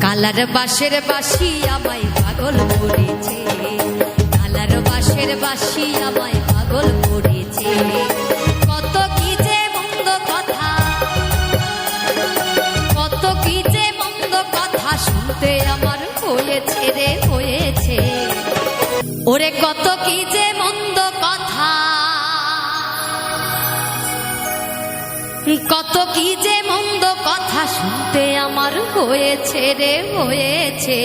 Colour বাঁশের বাঁশি আমায় পাগল করেছে, কালার বাঁশের বাঁশি আমায় পাগল করেছে। কত কি যে মন্দ কথা, কত কি যে মন্দ কথা শুনতে আমার হয়েছে রে হয়েছে। ওরে কত কি যে মন্দ কথা, কত কি যে মন্দ কথা শুনতে আমার হয়েছে রে হয়েছে।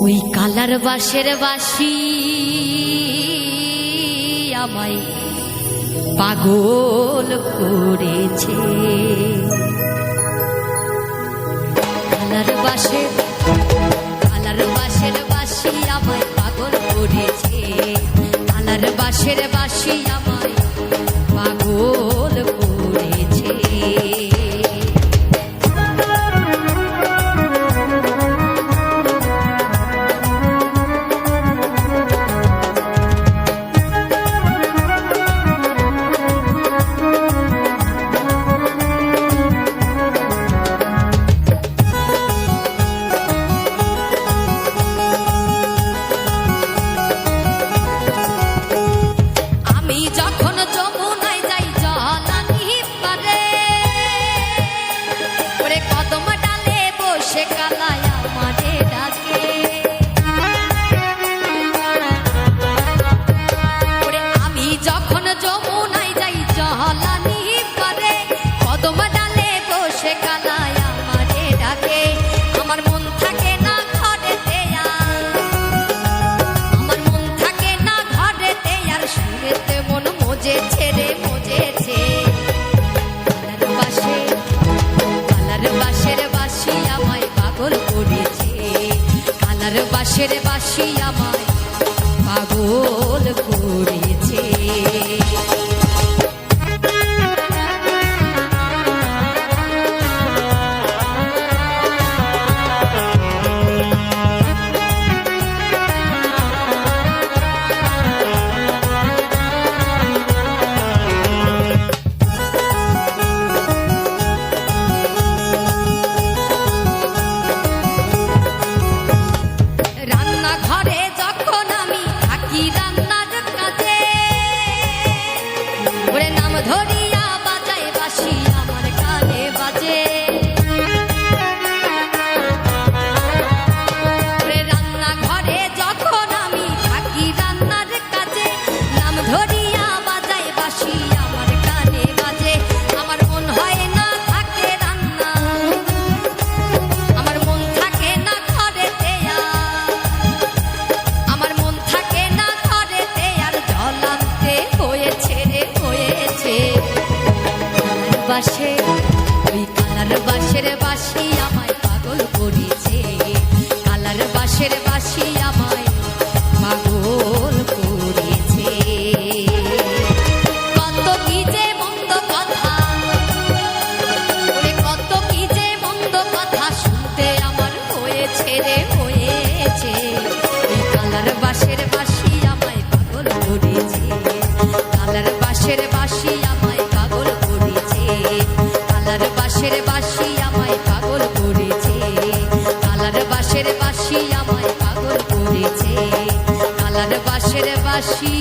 ওই কালার বাঁশের বাঁশি আমায় পাগল করেছে, কালার বাঁশের বাঁশি আমায় পাগল করেছে, কালার বাঁশের বাঁশি আমায় পাগল করেছে। বাঁশের বাঁশি আমায় পাগল করেছে। ওই কালার বাঁশের বাঁশি আমায় পাগল করেছে, কালার বাঁশের বাঁশি আমায় পাগল করেছে। কত কি যে মন্দ কথা, কত কি যে মন্দ কথা শুনতে আমার হয়েছে রে হয়েছে। ওই কালার বাঁশের বাঁশি আমায় পাগল করেছে, কালার বাঁশের বাঁশি আমায় পাগল করেছে, কালার বাঁশের বাঁশি আমায় পাগল করেছে, কালার বাঁশের বাঁশি আমায় পাগল করেছে, কালার বাঁশের বাঁশি।